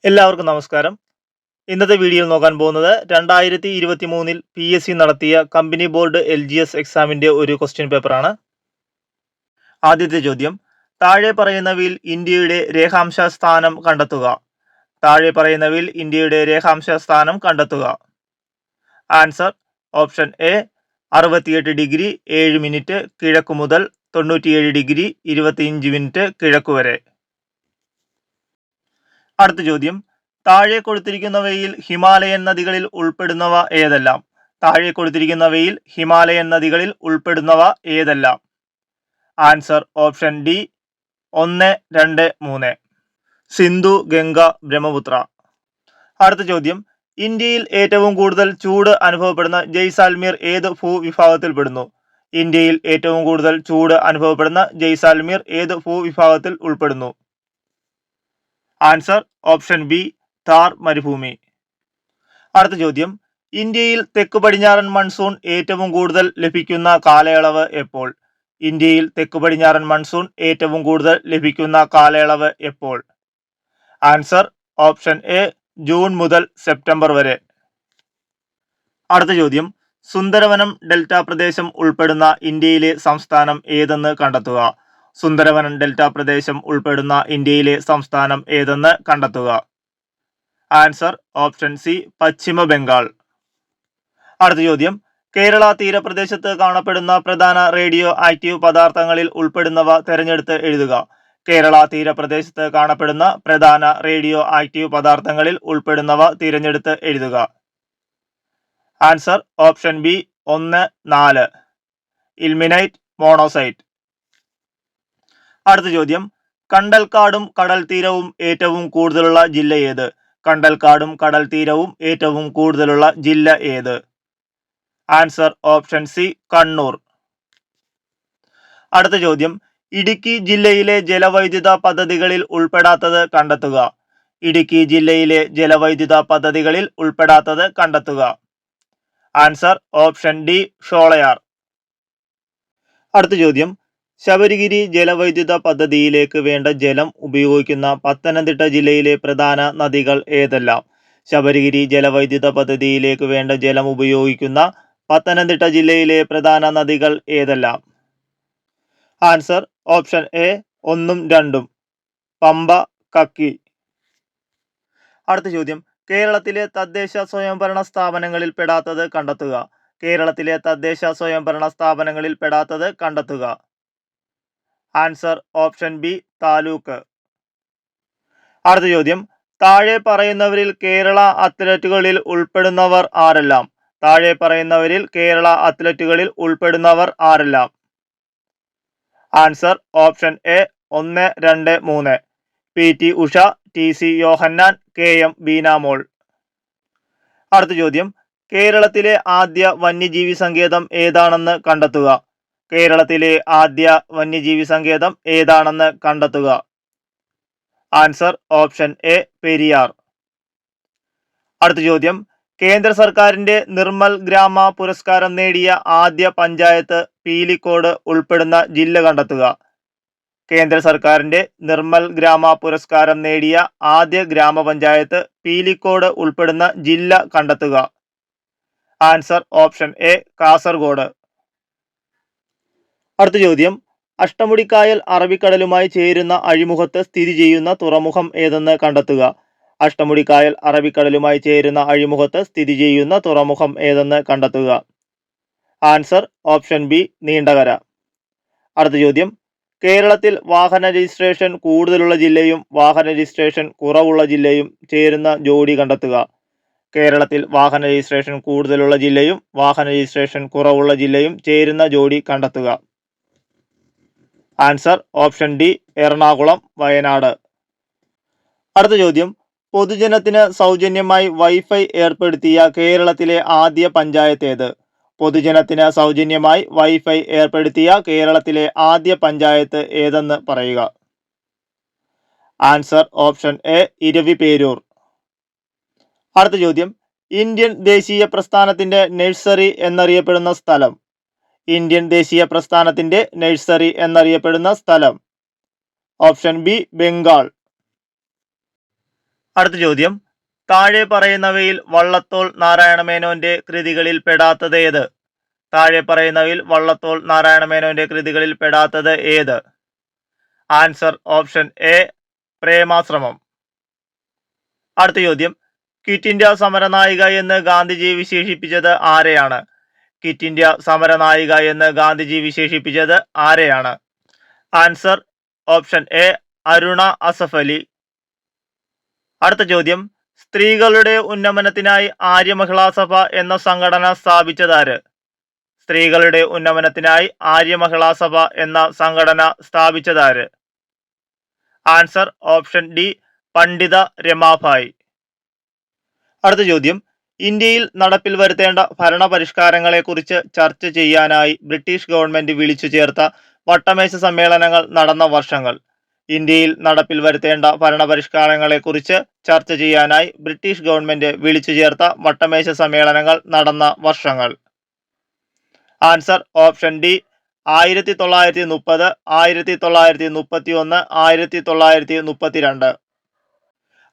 എല്ലാവർക്കും നമസ്കാരം. ഇന്നത്തെ വീഡിയോയിൽ നോക്കാൻ പോകുന്നത് 2023 PSC നടത്തിയ കമ്പനി ബോർഡ് LGS എക്സാമിന്റെ ഒരു ക്വസ്റ്റ്യൻ പേപ്പറാണ്. ആദ്യത്തെ ചോദ്യം, താഴെ പറയുന്നവയിൽ ഇന്ത്യയുടെ രേഖാംശ സ്ഥാനം കണ്ടെത്തുക. താഴെ പറയുന്നവയിൽ ഇന്ത്യയുടെ രേഖാംശ സ്ഥാനം കണ്ടെത്തുക. Answer option A 68 degree 7 minute കിഴക്ക് മുതൽ 97 ഡിഗ്രി 25 മിനിറ്റ് കിഴക്ക് വരെ. അടുത്ത ചോദ്യം, താഴെ കൊടുത്തിരിക്കുന്നവയിൽ ഹിമാലയൻ നദികളിൽ ഉൾപ്പെടുന്നവ ഏതെല്ലാം? താഴെ കൊടുത്തിരിക്കുന്നവയിൽ ഹിമാലയൻ നദികളിൽ ഉൾപ്പെടുന്നവ ഏതെല്ലാം? Answer option D 1, 2, 3. Sindhu, Ganga, Brahmaputra. അടുത്ത ചോദ്യം, ഇന്ത്യയിൽ ഏറ്റവും കൂടുതൽ ചൂട് അനുഭവപ്പെടുന്ന ജയ്സാൽമീർ ഏത് ഭൂവിഭാഗത്തിൽപ്പെടുന്നു? ഇന്ത്യയിൽ ഏറ്റവും കൂടുതൽ ചൂട് അനുഭവപ്പെടുന്ന ജയ്സാൽമീർ ഏത് ഭൂവിഭാഗത്തിൽ ഉൾപ്പെടുന്നു? ആൻസർ ഓപ്ഷൻ ബി താർ മരുഭൂമി. അടുത്ത ചോദ്യം, ഇന്ത്യയിൽ തെക്ക് പടിഞ്ഞാറൻ മൺസൂൺ ഏറ്റവും കൂടുതൽ ലഭിക്കുന്ന കാലയളവ് എപ്പോൾ? ഇന്ത്യയിൽ തെക്ക് പടിഞ്ഞാറൻ മൺസൂൺ ഏറ്റവും കൂടുതൽ ലഭിക്കുന്ന കാലയളവ് എപ്പോൾ? ആൻസർ ഓപ്ഷൻ എ ജൂൺ മുതൽ സെപ്റ്റംബർ വരെ. അടുത്ത ചോദ്യം, സുന്ദരവനം ഡെൽറ്റ പ്രദേശം ഉൾപ്പെടുന്ന ഇന്ത്യയിലെ സംസ്ഥാനം ഏതെന്ന് കണ്ടെത്തുക. സുന്ദരവനം ഡെൽറ്റ പ്രദേശം ഉൾപ്പെടുന്ന ഇന്ത്യയിലെ സംസ്ഥാനം ഏതെന്ന് കണ്ടെത്തുക. ആൻസർ ഓപ്ഷൻ സി പശ്ചിമ ബംഗാൾ. അടുത്ത ചോദ്യം, കേരള തീരപ്രദേശത്ത് കാണപ്പെടുന്ന പ്രധാന റേഡിയോ ആക്റ്റീവ് പദാർത്ഥങ്ങളിൽ ഉൾപ്പെടുന്നവ തിരഞ്ഞെടുത്ത് എഴുതുക. കേരള തീരപ്രദേശത്ത് കാണപ്പെടുന്ന പ്രധാന റേഡിയോ ആക്റ്റീവ് പദാർത്ഥങ്ങളിൽ ഉൾപ്പെടുന്നവ തിരഞ്ഞെടുത്ത് എഴുതുക. Answer option B 1, 4. ഇൽമിനൈറ്റ്, മോണോസൈറ്റ്. അടുത്ത ചോദ്യം, കണ്ടൽക്കാടും കടൽ തീരവും ഏറ്റവും കൂടുതലുള്ള ജില്ല ഏത്? കണ്ടൽക്കാടും കടൽ തീരവും ഏറ്റവും കൂടുതലുള്ള ജില്ല ഏത്? Answer option C Kannur. അടുത്ത ചോദ്യം, ഇടുക്കി ജില്ലയിലെ ജലവൈദ്യുത പദ്ധതികളിൽ ഉൾപ്പെടാത്തത് കണ്ടെത്തുക. ഇടുക്കി ജില്ലയിലെ ജലവൈദ്യുത പദ്ധതികളിൽ ഉൾപ്പെടാത്തത് കണ്ടെത്തുക. Answer option D Sholayar. അടുത്ത ചോദ്യം, ശബരിഗിരി ജലവൈദ്യുത പദ്ധതിയിലേക്ക് വേണ്ട ജലം ഉപയോഗിക്കുന്ന പത്തനംതിട്ട ജില്ലയിലെ പ്രധാന നദികൾ ഏതെല്ലാം? ശബരിഗിരി ജലവൈദ്യുത പദ്ധതിയിലേക്ക് വേണ്ട ജലം ഉപയോഗിക്കുന്ന പത്തനംതിട്ട ജില്ലയിലെ പ്രധാന നദികൾ ഏതെല്ലാം? Answer option A 1, 2. Pamba, Kakki. അടുത്ത ചോദ്യം, കേരളത്തിലെ തദ്ദേശ സ്വയംഭരണ സ്ഥാപനങ്ങളിൽ പെടാത്തത് കണ്ടെത്തുക. കേരളത്തിലെ തദ്ദേശ സ്വയംഭരണ സ്ഥാപനങ്ങളിൽ പെടാത്തത് കണ്ടെത്തുക. Answer option B taluk. അടുത്ത ചോദ്യം, താഴെ പറയുന്നവരിൽ കേരള അത്ലറ്റുകളിൽ ഉൾപ്പെടുന്നവർ ആരെല്ലാം? താഴെ പറയുന്നവരിൽ കേരള അത്ലറ്റുകളിൽ ഉൾപ്പെടുന്നവർ ആരെല്ലാം? Answer option A 1, 2, 3. PT Usha, TC Yohannan, KM Beenamol. അടുത്ത ചോദ്യം, കേരളത്തിലെ ആദ്യ വന്യജീവി സങ്കേതം ഏതാണെന്ന് കണ്ടെത്തുക. കേരളത്തിലെ ആദ്യ വന്യജീവി സങ്കേതം ഏതാണെന്ന് കണ്ടെത്തുക. Answer option A Periyar. അടുത്ത ചോദ്യം, കേന്ദ്ര സർക്കാരിന്റെ നിർമ്മൽ ഗ്രാമ പുരസ്കാരം നേടിയ ആദ്യ പഞ്ചായത്ത് പീലിക്കോട് ഉൾപ്പെടുന്ന ജില്ല കണ്ടെത്തുക. കേന്ദ്ര സർക്കാരിന്റെ നിർമ്മൽ ഗ്രാമ പുരസ്കാരം നേടിയ ആദ്യ ഗ്രാമപഞ്ചായത്ത് പീലിക്കോട് ഉൾപ്പെടുന്ന ജില്ല കണ്ടെത്തുക. Answer option A Kasaragod. അടുത്ത ചോദ്യം, അഷ്ടമുടിക്കായൽ അറബിക്കടലുമായി ചേരുന്ന അഴിമുഖത്ത് സ്ഥിതി ചെയ്യുന്ന തുറമുഖം ഏതെന്ന് കണ്ടെത്തുക. അഷ്ടമുടിക്കായൽ അറബിക്കടലുമായി ചേരുന്ന അഴിമുഖത്ത് സ്ഥിതി ചെയ്യുന്ന തുറമുഖം ഏതെന്ന് കണ്ടെത്തുക. Answer option B Neendakara. അടുത്ത ചോദ്യം, കേരളത്തിൽ വാഹന രജിസ്ട്രേഷൻ കൂടുതലുള്ള ജില്ലയും വാഹന രജിസ്ട്രേഷൻ കുറവുള്ള ജില്ലയും ചേരുന്ന ജോഡി കണ്ടെത്തുക. കേരളത്തിൽ വാഹന രജിസ്ട്രേഷൻ കൂടുതലുള്ള ജില്ലയും വാഹന രജിസ്ട്രേഷൻ കുറവുള്ള ജില്ലയും ചേരുന്ന ജോഡി കണ്ടെത്തുക. Answer option D Ernakulam, Wayanad. അടുത്ത ചോദ്യം, പൊതുജനത്തിന് സൗജന്യമായി വൈഫൈ ഏർപ്പെടുത്തിയ കേരളത്തിലെ ആദ്യ പഞ്ചായത്ത് ഏത്? പൊതുജനത്തിന് സൗജന്യമായി വൈഫൈ ഏർപ്പെടുത്തിയ കേരളത്തിലെ ആദ്യ പഞ്ചായത്ത് ഏതെന്ന് പറയുക. Answer option A Eraviperoor. അടുത്ത ചോദ്യം, ഇന്ത്യൻ ദേശീയ പ്രസ്ഥാനത്തിന്റെ നഴ്സറി എന്നറിയപ്പെടുന്ന സ്ഥലം. ഇന്ത്യൻ ദേശീയ പ്രസ്ഥാനത്തിന്റെ നഴ്സറി എന്നറിയപ്പെടുന്ന സ്ഥലം. Option B Bengal. അടുത്ത ചോദ്യം, താഴെ പറയുന്നവയിൽ വള്ളത്തോൾ നാരായണമേനോന്റെ കൃതികളിൽ പെടാത്തത് ഏത്? താഴെ പറയുന്നവയിൽ വള്ളത്തോൾ നാരായണമേനോന്റെ കൃതികളിൽ പെടാത്തത് ഏത്? ആൻസർ ഓപ്ഷൻ എ, പ്രേമാശ്രമം. അടുത്ത ചോദ്യം, ക്വിറ്റ് ഇന്ത്യ സമരനായിക എന്ന് ഗാന്ധിജി വിശേഷിപ്പിച്ചത് ആരെയാണ്? ക്വിറ്റ് ഇന്ത്യ സമരനായിക എന്ന് ഗാന്ധിജി വിശേഷിപ്പിച്ചത് ആരെയാണ്? Answer option A, Aruna Asaf Ali. അടുത്ത ചോദ്യം, സ്ത്രീകളുടെ ഉന്നമനത്തിനായി ആര്യമഹിളാ സഭ എന്ന സംഘടന സ്ഥാപിച്ചതാര്? സ്ത്രീകളുടെ ഉന്നമനത്തിനായി ആര്യമഹിളാ സഭ എന്ന സംഘടന സ്ഥാപിച്ചതാര്? ആൻസർ ഓപ്ഷൻ ഡി, പണ്ഡിത രമാഭായ്. അടുത്ത ചോദ്യം, ഇന്ത്യയിൽ നടപ്പിൽ വരുത്തേണ്ട ഭരണപരിഷ്കാരങ്ങളെക്കുറിച്ച് ചർച്ച ചെയ്യാനായി ബ്രിട്ടീഷ് ഗവൺമെന്റ് വിളിച്ചു ചേർത്ത വട്ടമേശ സമ്മേളനങ്ങൾ നടന്ന വർഷങ്ങൾ. ഇന്ത്യയിൽ നടപ്പിൽ വരുത്തേണ്ട ഭരണപരിഷ്കാരങ്ങളെക്കുറിച്ച് ചർച്ച ചെയ്യാനായി ബ്രിട്ടീഷ് ഗവൺമെന്റ് വിളിച്ചു ചേർത്ത വട്ടമേശ സമ്മേളനങ്ങൾ നടന്ന വർഷങ്ങൾ. Answer option D, 1930, 1931, 1932.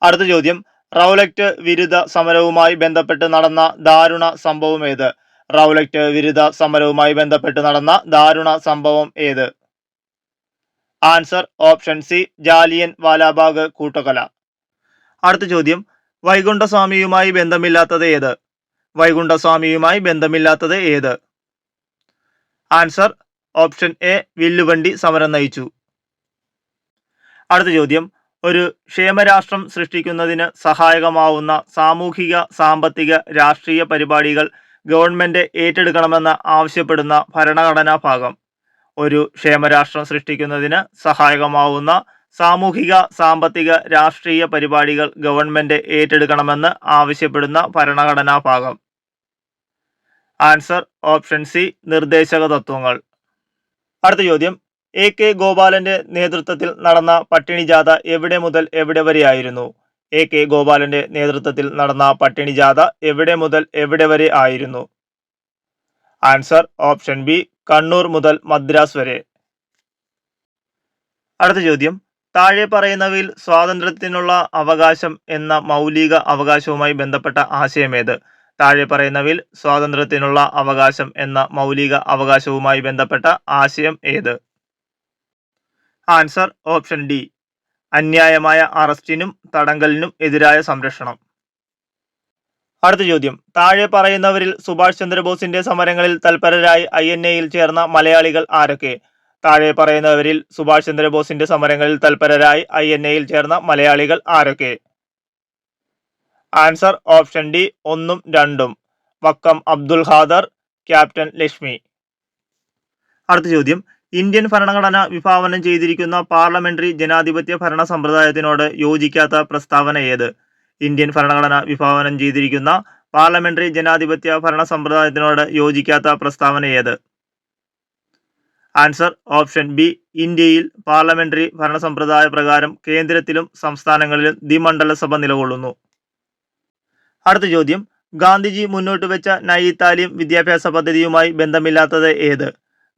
അടുത്ത ചോദ്യം, റൗലറ്റ് വിരുദ്ധ സമരവുമായി ബന്ധപ്പെട്ട് നടന്ന ദാരുണ സംഭവം ഏത്? റൗലറ്റ് വിരുദ്ധ സമരവുമായി ബന്ധപ്പെട്ട് നടന്ന ദാരുണ സംഭവം ഏത്? Answer option C, Jallian Walabagh കൂട്ടക്കൊല. അടുത്ത ചോദ്യം, വൈകുണ്ഠസ്വാമിയുമായി ബന്ധമില്ലാത്തത് ഏത്? വൈകുണ്ഠസ്വാമിയുമായി ബന്ധമില്ലാത്തത് ഏത്? ആൻസർ ഓപ്ഷൻ എ, വില്ലുവണ്ടി സമരം നയിച്ചു. അടുത്ത ചോദ്യം, ഒരു ക്ഷേമരാഷ്ട്രം സൃഷ്ടിക്കുന്നതിന് സഹായകമാവുന്ന സാമൂഹിക, സാമ്പത്തിക, രാഷ്ട്രീയ പരിപാടികൾ ഗവൺമെന്റ് ഏറ്റെടുക്കണമെന്ന് ആവശ്യപ്പെടുന്ന ഭരണഘടനാ ഭാഗം. ഒരു ക്ഷേമരാഷ്ട്രം സൃഷ്ടിക്കുന്നതിന് സഹായകമാവുന്ന സാമൂഹിക, സാമ്പത്തിക, രാഷ്ട്രീയ പരിപാടികൾ ഗവൺമെന്റ് ഏറ്റെടുക്കണമെന്ന് ആവശ്യപ്പെടുന്ന ഭരണഘടനാ ഭാഗം. ആൻസർ ഓപ്ഷൻ സി, നിർദ്ദേശക തത്വങ്ങൾ. അടുത്ത ചോദ്യം, എ കെ ഗോപാലന്റെ നേതൃത്വത്തിൽ നടന്ന പട്ടിണി ജാഥ എവിടെ മുതൽ എവിടെ വരെയായിരുന്നു? എ കെ ഗോപാലന്റെ നേതൃത്വത്തിൽ നടന്ന പട്ടിണി ജാഥ എവിടെ മുതൽ എവിടെ വരെ ആയിരുന്നു? ആൻസർ ഓപ്ഷൻ ബി, കണ്ണൂർ മുതൽ മദ്രാസ് വരെ. അടുത്ത ചോദ്യം, താഴെ പറയുന്നവയിൽ സ്വാതന്ത്ര്യത്തിനുള്ള അവകാശം എന്ന മൗലിക അവകാശവുമായി ബന്ധപ്പെട്ട ആശയം ഏത്? താഴെ പറയുന്നവയിൽ സ്വാതന്ത്ര്യത്തിനുള്ള അവകാശം എന്ന മൗലിക അവകാശവുമായി ബന്ധപ്പെട്ട ആശയം ഏത്? ആൻസർ ഓപ്ഷൻ ഡി, അന്യായമായ അറസ്റ്റിനും തടങ്കലിനും എതിരായ സംരക്ഷണം. അടുത്ത ചോദ്യം, താഴെ പറയുന്നവരിൽ സുഭാഷ് ചന്ദ്രബോസിന്റെ സമരങ്ങളിൽ തൽപരരായി INA-യിൽ ചേർന്ന മലയാളികൾ ആരൊക്കെ? താഴെ പറയുന്നവരിൽ സുഭാഷ് ചന്ദ്രബോസിന്റെ സമരങ്ങളിൽ തൽപരരായി INA-യിൽ ചേർന്ന മലയാളികൾ ആരൊക്കെ? ആൻസർ ഓപ്ഷൻ ഡി, 1ഉം 2ഉം. വക്കം അബ്ദുൽ ഖാദർ, ക്യാപ്റ്റൻ ലക്ഷ്മി. അടുത്ത ചോദ്യം, ഇന്ത്യൻ ഭരണഘടന വിഭാവനം ചെയ്തിരിക്കുന്ന പാർലമെന്ററി ജനാധിപത്യ ഭരണ സമ്പ്രദായത്തിനോട് യോജിക്കാത്ത പ്രസ്താവന ഏത്? ഇന്ത്യൻ ഭരണഘടന വിഭാവനം ചെയ്തിരിക്കുന്ന പാർലമെന്ററി ജനാധിപത്യ ഭരണ സമ്പ്രദായത്തിനോട് യോജിക്കാത്ത പ്രസ്താവന ഏത്? ആൻസർ ഓപ്ഷൻ ബി, ഇന്ത്യയിൽ പാർലമെന്ററി ഭരണ സമ്പ്രദായ പ്രകാരം കേന്ദ്രത്തിലും സംസ്ഥാനങ്ങളിലും ദ്വിമണ്ഡലസഭ നിലകൊള്ളുന്നു. അടുത്ത ചോദ്യം, ഗാന്ധിജി മുന്നോട്ട് വെച്ച നയി താലീം വിദ്യാഭ്യാസ പദ്ധതിയുമായി ബന്ധമില്ലാത്തത് ഏത്?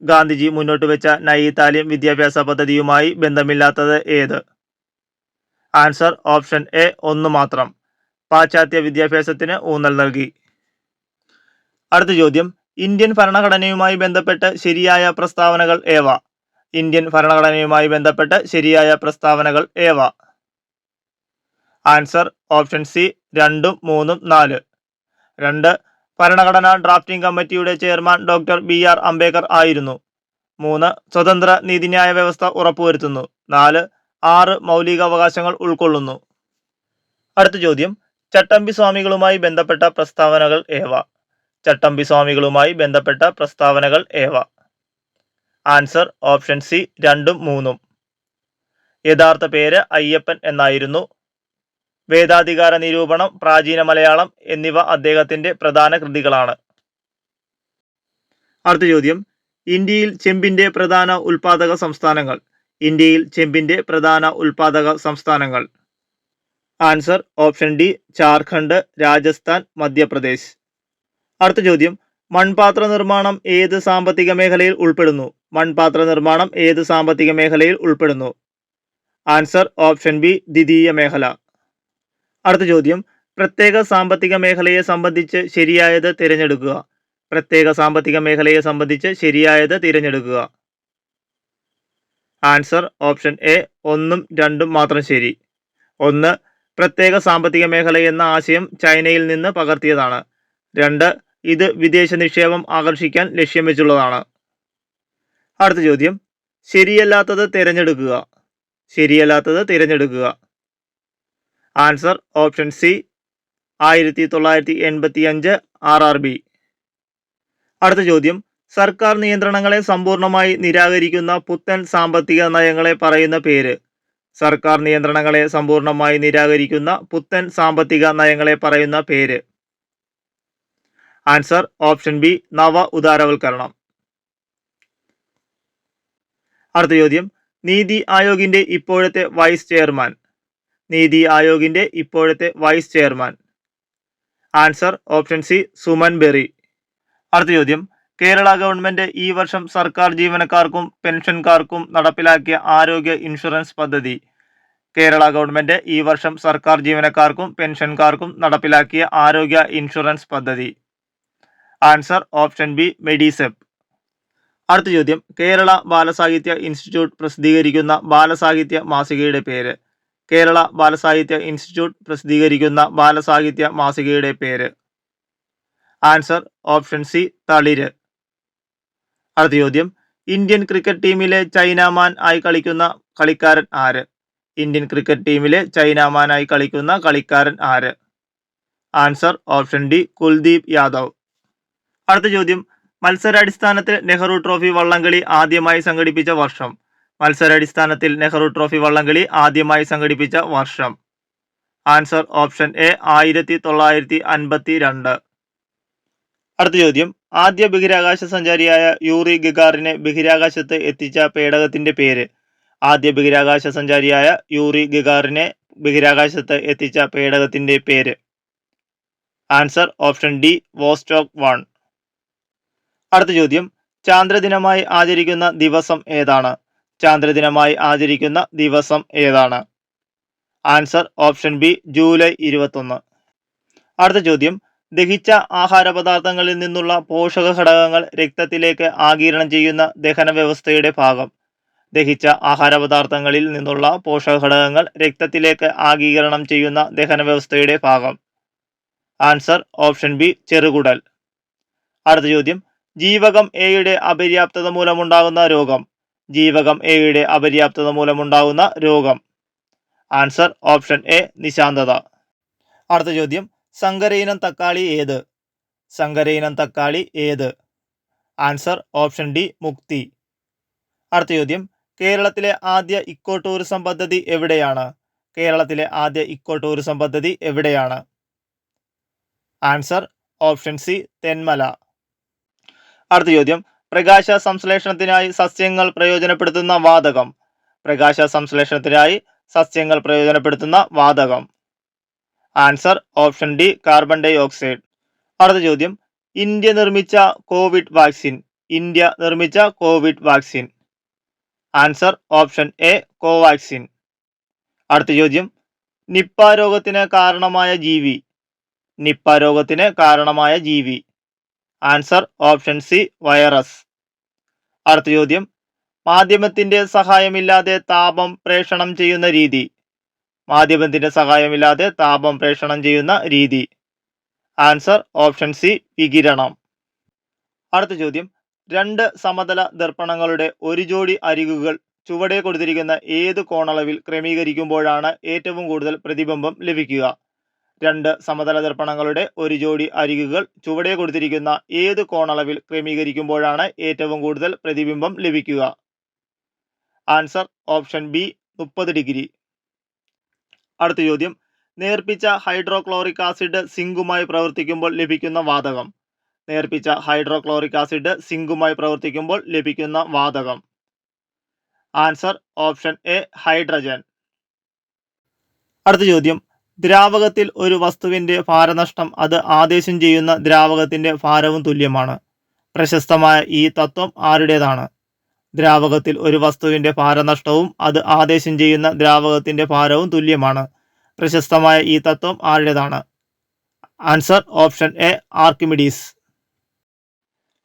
ഗാന്ധിജി മുന്നോട്ട് വെച്ച നയി താലീം വിദ്യാഭ്യാസ പദ്ധതിയുമായി ബന്ധമില്ലാത്തത് ഏത്? ആൻസർ ഓപ്ഷൻ എ, 1 മാത്രം. പാശ്ചാത്യ വിദ്യാഭ്യാസത്തിന് ഊന്നൽ നൽകി. അടുത്ത ചോദ്യം, ഇന്ത്യൻ ഭരണഘടനയുമായി ബന്ധപ്പെട്ട് ശരിയായ പ്രസ്താവനകൾ ഏവ? ഇന്ത്യൻ ഭരണഘടനയുമായി ബന്ധപ്പെട്ട് ശരിയായ പ്രസ്താവനകൾ ഏവ? ആൻസർ ഓപ്ഷൻ സി, 2ഉം 3ഉം 4. 2, ഭരണഘടനാ ഡ്രാഫ്റ്റിംഗ് കമ്മിറ്റിയുടെ ചെയർമാൻ ഡോക്ടർ BR അംബേദ്കർ ആയിരുന്നു. 3, സ്വതന്ത്ര നീതിന്യായ വ്യവസ്ഥ ഉറപ്പുവരുത്തുന്നു. 4, 6 മൗലികാവകാശങ്ങൾ ഉൾക്കൊള്ളുന്നു. അടുത്ത ചോദ്യം, ചട്ടമ്പി സ്വാമികളുമായി ബന്ധപ്പെട്ട പ്രസ്താവനകൾ ഏവ? ചട്ടമ്പി സ്വാമികളുമായി ബന്ധപ്പെട്ട പ്രസ്താവനകൾ ഏവ? ആൻസർ ഓപ്ഷൻ സി, 2ഉം 3ഉം. യഥാർത്ഥ പേര് അയ്യപ്പൻ എന്നായിരുന്നു. വേദാധികാര നിരൂപണം, പ്രാചീന മലയാളം എന്നിവ അദ്ദേഹത്തിന്റെ പ്രധാന കൃതികളാണ്. അടുത്ത ചോദ്യം, ഇന്ത്യയിൽ ചെമ്പിന്റെ പ്രധാന ഉൽപാദക സംസ്ഥാനങ്ങൾ. ഇന്ത്യയിൽ ചെമ്പിന്റെ പ്രധാന ഉൽപാദക സംസ്ഥാനങ്ങൾ. Answer option D, Jharkhand, Rajasthan, Madhya Pradesh. അടുത്ത ചോദ്യം, മൺപാത്ര നിർമ്മാണം ഏത് സാമ്പത്തിക മേഖലയിൽ ഉൾപ്പെടുന്നു? മൺപാത്ര നിർമ്മാണം ഏത് സാമ്പത്തിക മേഖലയിൽ ഉൾപ്പെടുന്നു? ആൻസർ ഓപ്ഷൻ ബി, ദ്വിതീയ മേഖല. അടുത്ത ചോദ്യം, പ്രത്യേക സാമ്പത്തിക മേഖലയെ സംബന്ധിച്ച് ശരിയായത് തിരഞ്ഞെടുക്കുക. പ്രത്യേക സാമ്പത്തിക മേഖലയെ സംബന്ധിച്ച് ശരിയായത് തിരഞ്ഞെടുക്കുക. ആൻസർ ഓപ്ഷൻ എ 1ഉം 2ഉം മാത്രം ശരി. 1. പ്രത്യേക സാമ്പത്തിക മേഖല എന്ന ആശയം ചൈനയിൽ നിന്ന് പകർത്തിയതാണ്. 2. ഇത് വിദേശ നിക്ഷേപം ആകർഷിക്കാൻ ലക്ഷ്യം വെച്ചുള്ളതാണ്. അടുത്ത ചോദ്യം, ശരിയല്ലാത്തത് തിരഞ്ഞെടുക്കുക. ശരിയല്ലാത്തത് തിരഞ്ഞെടുക്കുക. Answer option C 1985 RRB. അടുത്ത ചോദ്യം, സർക്കാർ നിയന്ത്രണങ്ങളെ സമ്പൂർണ്ണമായി നിരാകരിക്കുന്ന പുത്തൻ സാമ്പത്തിക നയങ്ങളെ പറയുന്ന പേര്. സർക്കാർ നിയന്ത്രണങ്ങളെ സമ്പൂർണ്ണമായി നിരാകരിക്കുന്ന പുത്തൻ സാമ്പത്തിക നയങ്ങളെ പറയുന്ന പേര്. ആൻസർ ഓപ്ഷൻ ബി നവ ഉദാരവൽക്കരണം. അടുത്ത ചോദ്യം, നീതി ആയോഗിന്റെ ഇപ്പോഴത്തെ വൈസ് ചെയർമാൻ. നീതി ആയോഗിന്റെ ഇപ്പോഴത്തെ vice chairman. Answer option C Suman Bery. അടുത്ത ചോദ്യം, കേരള ഗവൺമെന്റ് ഈ വർഷം സർക്കാർ ജീവനക്കാർക്കും പെൻഷൻകാർക്കും നടപ്പിലാക്കിയ ആരോഗ്യ ഇൻഷുറൻസ് പദ്ധതി. കേരള ഗവൺമെന്റ് ഈ വർഷം സർക്കാർ ജീവനക്കാർക്കും പെൻഷൻകാർക്കും നടപ്പിലാക്കിയ ആരോഗ്യ ഇൻഷുറൻസ് പദ്ധതി. Answer option B MEDISEP. അടുത്ത ചോദ്യം, കേരള ബാലസാഹിത്യ ഇൻസ്റ്റിറ്റ്യൂട്ട് പ്രസിദ്ധീകരിക്കുന്ന ബാലസാഹിത്യ മാസികയുടെ പേര്. കേരള ബാലസാഹിത്യ ഇൻസ്റ്റിറ്റ്യൂട്ട് പ്രസിദ്ധീകരിക്കുന്ന ബാലസാഹിത്യ മാസികയുടെ പേര്. Answer option C Thalir. അടുത്ത ചോദ്യം, ഇന്ത്യൻ ക്രിക്കറ്റ് ടീമിലെ ചൈനാമാൻ ആയി കളിക്കുന്ന കളിക്കാരൻ ആര്? ഇന്ത്യൻ ക്രിക്കറ്റ് ടീമിലെ ചൈനാമാനായി കളിക്കുന്ന കളിക്കാരൻ ആര്? Answer option D Kuldeep Yadav. അടുത്ത ചോദ്യം, മത്സരാടിസ്ഥാനത്തിൽ നെഹ്റു ട്രോഫി വള്ളംകളി ആദ്യമായി സംഘടിപ്പിച്ച വർഷം. മത്സരാടിസ്ഥാനത്തിൽ നെഹ്റു ട്രോഫി വള്ളംകളി ആദ്യമായി സംഘടിപ്പിച്ച വർഷം. Answer option A 1952. അടുത്ത ചോദ്യം, ആദ്യ ബഹിരാകാശ സഞ്ചാരിയായ യൂറി ഗഗാറിനെ ബഹിരാകാശത്ത് എത്തിച്ച പേടകത്തിന്റെ പേര്. ആദ്യ ബഹിരാകാശ സഞ്ചാരിയായ യൂറി ഗഗാറിനെ ബഹിരാകാശത്ത് എത്തിച്ച പേടകത്തിന്റെ പേര്. Answer option D Vostok 1. അടുത്ത ചോദ്യം, ചാന്ദ്രദിനമായി ആചരിക്കുന്ന ദിവസം ഏതാണ്? ചാന്ദ്രദിനമായി ആചരിക്കുന്ന ദിവസം ഏതാണ്? Answer option B July 21. അടുത്ത ചോദ്യം, ദഹിച്ച ആഹാര പദാർത്ഥങ്ങളിൽ നിന്നുള്ള പോഷക ഘടകങ്ങൾ രക്തത്തിലേക്ക് ആഗിരണം ചെയ്യുന്ന ദഹന വ്യവസ്ഥയുടെ ഭാഗം. ദഹിച്ച ആഹാര പദാർത്ഥങ്ങളിൽ നിന്നുള്ള പോഷക ഘടകങ്ങൾ രക്തത്തിലേക്ക് ആഗിരണം ചെയ്യുന്ന ദഹന വ്യവസ്ഥയുടെ ഭാഗം. ആൻസർ ഓപ്ഷൻ ബി ചെറുകുടൽ. അടുത്ത ചോദ്യം, ജീവകം എയുടെ അപര്യാപ്തത മൂലമുണ്ടാകുന്ന രോഗം. ജീവകം എയുടെ അപര്യാപ്തത മൂലമുണ്ടാകുന്ന രോഗം. ആൻസർ ഓപ്ഷൻ എ നിശാന്തത. അടുത്ത ചോദ്യം, സങ്കരയിനം തക്കാളി ഏത്? സങ്കരയിനം തക്കാളി ഏത്? ആൻസർ ഓപ്ഷൻ ഡി മുക്തി. അടുത്ത ചോദ്യം, കേരളത്തിലെ ആദ്യ ഇക്കോ ടൂറിസം പദ്ധതി എവിടെയാണ്? കേരളത്തിലെ ആദ്യ ഇക്കോ ടൂറിസം പദ്ധതി എവിടെയാണ്? Answer option C Thenmala. അടുത്ത ചോദ്യം, പ്രകാശ സംശ്ലേഷണത്തിനായി സസ്യങ്ങൾ പ്രയോജനപ്പെടുത്തുന്ന വാതകം. പ്രകാശ സംശ്ലേഷണത്തിനായി സസ്യങ്ങൾ പ്രയോജനപ്പെടുത്തുന്ന വാതകം. Answer option D carbon dioxide. അടുത്ത ചോദ്യം, ഇന്ത്യ നിർമ്മിച്ച കോവിഡ് വാക്സിൻ. ഇന്ത്യ നിർമ്മിച്ച Covid vaccine. Answer option A Covaxin. അടുത്ത ചോദ്യം, നിപ്പ രോഗത്തിന് കാരണമായ ജീവി. നിപ്പ രോഗത്തിന് കാരണമായ ജീവി. Answer option C virus. അടുത്ത ചോദ്യം, മാധ്യമത്തിന്റെ സഹായമില്ലാതെ താപം പ്രേഷണം ചെയ്യുന്ന രീതി. മാധ്യമത്തിന്റെ സഹായമില്ലാതെ താപം പ്രേഷണം ചെയ്യുന്ന രീതി. ആൻസർ ഓപ്ഷൻ സി വികിരണം. അടുത്ത ചോദ്യം, രണ്ട് സമതല ദർപ്പണങ്ങളുടെ ഒരു ജോഡി അരികുകൾ ചുവടെ കൊടുത്തിരിക്കുന്ന ഏത് കോണളവിൽ ക്രമീകരിക്കുമ്പോഴാണ് ഏറ്റവും കൂടുതൽ പ്രതിബിംബം ലഭിക്കുക? രണ്ട് സമതല ദർപ്പണങ്ങളുടെ ഒരു ജോഡി അരികുകൾ ചുവടെ കൊടുത്തിരിക്കുന്ന ഏത് കോണളവിൽ ക്രമീകരിക്കുമ്പോഴാണ് ഏറ്റവും കൂടുതൽ പ്രതിബിംബം ലഭിക്കുക? Answer option B 30 degree. അടുത്ത ചോദ്യം, നേർപ്പിച്ച ഹൈഡ്രോക്ലോറിക് ആസിഡ് സിങ്കുമായി പ്രവർത്തിക്കുമ്പോൾ ലഭിക്കുന്ന വാതകം. നേർപ്പിച്ച ഹൈഡ്രോക്ലോറിക് ആസിഡ് സിങ്കുമായി പ്രവർത്തിക്കുമ്പോൾ ലഭിക്കുന്ന വാതകം. Answer option A hydrogen. അടുത്ത ചോദ്യം, ദ്രാവകത്തിൽ ഒരു വസ്തുവിന്റെ ഭാരനഷ്ടം അത് ആദേശം ചെയ്യുന്ന ദ്രാവകത്തിന്റെ ഭാരവും തുല്യമാണ്. പ്രശസ്തമായ ഈ തത്വം ആരുടേതാണ്? ദ്രാവകത്തിൽ ഒരു വസ്തുവിന്റെ ഭാരനഷ്ടവും അത് ആദേശം ചെയ്യുന്ന ദ്രാവകത്തിന്റെ ഭാരവും തുല്യമാണ്. പ്രശസ്തമായ ഈ തത്വം ആരുടേതാണ്? Answer option A Archimedes.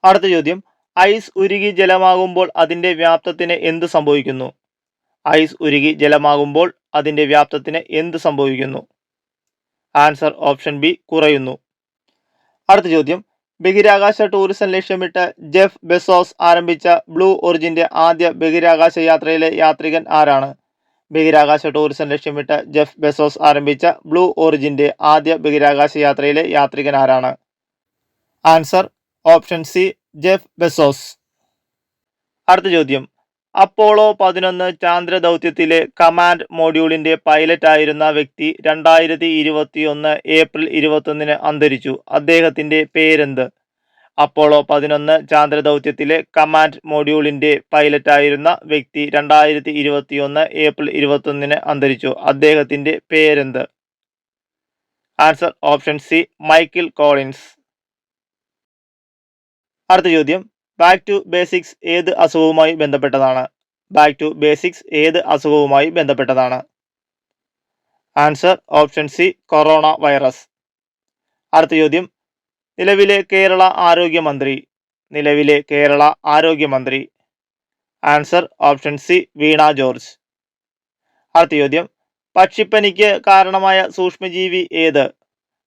അടുത്ത ചോദ്യം, ഐസ് ഉരുകി ജലമാകുമ്പോൾ അതിന്റെ വ്യാപ്തത്തിന് എന്ത് സംഭവിക്കുന്നു? ഐസ് ഉരുകി ജലമാകുമ്പോൾ അതിന്റെ വ്യാപ്തത്തിന് എന്ത് സംഭവിക്കുന്നു? ആൻസർ ഓപ്ഷൻ ബി കുറയുന്നു. അടുത്ത ചോദ്യം, ബഹിരാകാശ ടൂറിസം ലക്ഷ്യമിട്ട് ജെഫ് ബെസോസ് ആരംഭിച്ച ബ്ലൂ ഒറിജിന്റെ ആദ്യ ബഹിരാകാശ യാത്രയിലെ യാത്രികൻ ആരാണ്? ബഹിരാകാശ ടൂറിസം ലക്ഷ്യമിട്ട് ജെഫ് ബെസോസ് ആരംഭിച്ച ബ്ലൂ ഒറിജിന്റെ ആദ്യ ബഹിരാകാശ യാത്രയിലെ യാത്രികൻ ആരാണ്? Answer option C Jeff Bezos. അടുത്ത ചോദ്യം, അപ്പോളോ 11 ചാന്ദ്ര ദൗത്യത്തിലെ കമാൻഡ് മോഡ്യൂളിന്റെ പൈലറ്റ് ആയിരുന്ന വ്യക്തി 2021 ഏപ്രിൽ 21 അന്തരിച്ചു. അദ്ദേഹത്തിന്റെ പേരെന്ത്? അപ്പോളോ 11 ചാന്ദ്ര ദൗത്യത്തിലെ കമാൻഡ് മോഡ്യൂളിന്റെ പൈലറ്റ് ആയിരുന്ന വ്യക്തി 2021 ഏപ്രിൽ 21 അന്തരിച്ചു. അദ്ദേഹത്തിന്റെ പേരെന്ത്? Answer option C Michael Collins. അടുത്ത ചോദ്യം, ബാക്ക് ടു ബേസിക്സ് ഏത് അസുഖവുമായി ബന്ധപ്പെട്ടതാണ്? ബാക്ക് ടു ബേസിക്സ് ഏത് അസുഖവുമായി ബന്ധപ്പെട്ടതാണ്? Answer option C corona virus. അടുത്ത ചോദ്യം, നിലവിലെ കേരള ആരോഗ്യമന്ത്രി. നിലവിലെ കേരള ആരോഗ്യമന്ത്രി. ആൻസർ ഓപ്ഷൻ സി വീണ ജോർജ്. അടുത്ത ചോദ്യം, പക്ഷിപ്പനിക്ക് കാരണമായ സൂക്ഷ്മജീവി ഏത്?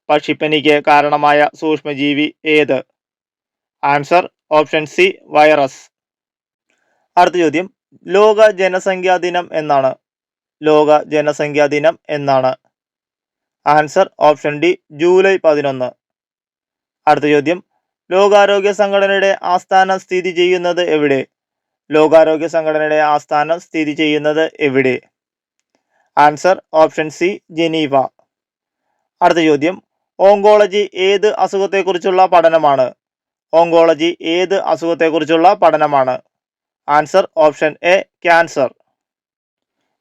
പക്ഷിപ്പനിക്ക് കാരണമായ സൂക്ഷ്മജീവി ഏത്? Answer option C virus. അടുത്ത ചോദ്യം, ലോക ജനസംഖ്യാ ദിനം എന്നാണ്? ലോക ജനസംഖ്യാ ദിനം എന്നാണ്? Answer option D July 11. അടുത്ത ചോദ്യം, ലോകാരോഗ്യ സംഘടനയുടെ ആസ്ഥാനം സ്ഥിതി ചെയ്യുന്നത് എവിടെ? ലോകാരോഗ്യ സംഘടനയുടെ ആസ്ഥാനം സ്ഥിതി ചെയ്യുന്നത് എവിടെ? Answer option C Geneva. അടുത്ത ചോദ്യം, ഓങ്കോളജി ഏത് അസുഖത്തെക്കുറിച്ചുള്ള പഠനമാണ്? ഓങ്കോളജി ഏത് അസുഖത്തെക്കുറിച്ചുള്ള പഠനമാണ്? Answer option A cancer.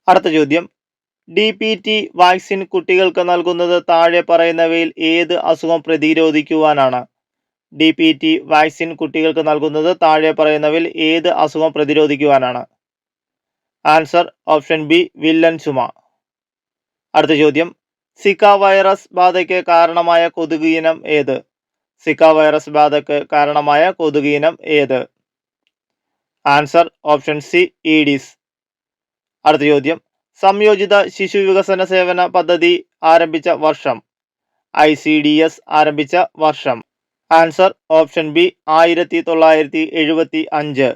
അടുത്ത ചോദ്യം, DPT വാക്സിൻ കുട്ടികൾക്ക് നൽകുന്നത് താഴെ പറയുന്നവയിൽ ഏത് അസുഖം പ്രതിരോധിക്കുവാനാണ്? DPT വാക്സിൻ കുട്ടികൾക്ക് നൽകുന്നത് താഴെ പറയുന്നവയിൽ ഏത് അസുഖം പ്രതിരോധിക്കുവാനാണ്? ആൻസർ ഓപ്ഷൻ ബി വില്ലൻ ചുമ. അടുത്ത ചോദ്യം, സിക്ക വൈറസ് ബാധയ്ക്ക് കാരണമായ കൊതുക് ഇനം ഏത്? സിക്ക വൈറസ് ബാധയ്ക്ക് കാരണമായ കൊതുക് ഇനം ഏത്? Answer option C Aedes. അടുത്ത ചോദ്യം, സംയോജിത ശിശു വികസന സേവന പദ്ധതി ആരംഭിച്ച വർഷം? ICDS ആരംഭിച്ച വർഷം? Answer option B 1975.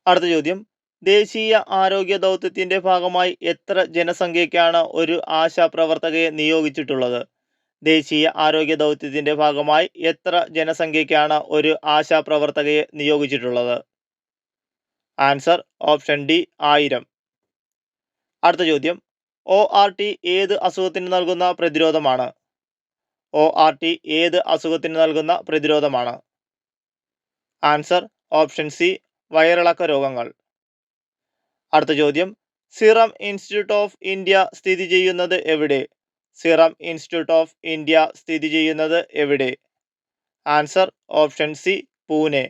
അടുത്ത ചോദ്യം, ദേശീയ ആരോഗ്യ ദൗത്യത്തിന്റെ ഭാഗമായി എത്ര ജനസംഖ്യയ്ക്കാണ് ഒരു ആശാ പ്രവർത്തകയെ നിയോഗിച്ചിട്ടുള്ളത്? ദേശീയ ആരോഗ്യ ദൗത്യത്തിന്റെ ഭാഗമായി എത്ര ജനസംഖ്യയ്ക്കാണ് ഒരു ആശാ പ്രവർത്തകയെ നിയോഗിച്ചിട്ടുള്ളത്? Answer option D 1000. അടുത്ത ചോദ്യം, ORT ഏത് അസുഖത്തിന് നൽകുന്ന പ്രതിരോധമാണ്? ORT ഏത് അസുഖത്തിന് നൽകുന്ന പ്രതിരോധമാണ്? ആൻസർ ഓപ്ഷൻ സി വയറിളക്ക രോഗങ്ങൾ. അടുത്ത ചോദ്യം, സിറം ഇൻസ്റ്റിറ്റ്യൂട്ട് ഓഫ് ഇന്ത്യ സ്ഥിതി ചെയ്യുന്നത് എവിടെ? സിറം ഇൻസ്റ്റിറ്റ്യൂട്ട് ഓഫ് ഇന്ത്യ സ്ഥിതി ചെയ്യുന്നത് എവിടെ? Answer option C Pune.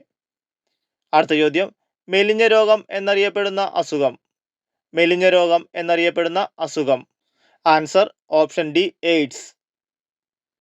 അടുത്ത ചോദ്യം, മെലിഞ്ഞ രോഗം എന്നറിയപ്പെടുന്ന അസുഖം? മെലിഞ്ഞ രോഗം എന്നറിയപ്പെടുന്ന അസുഖം? Answer option D AIDS.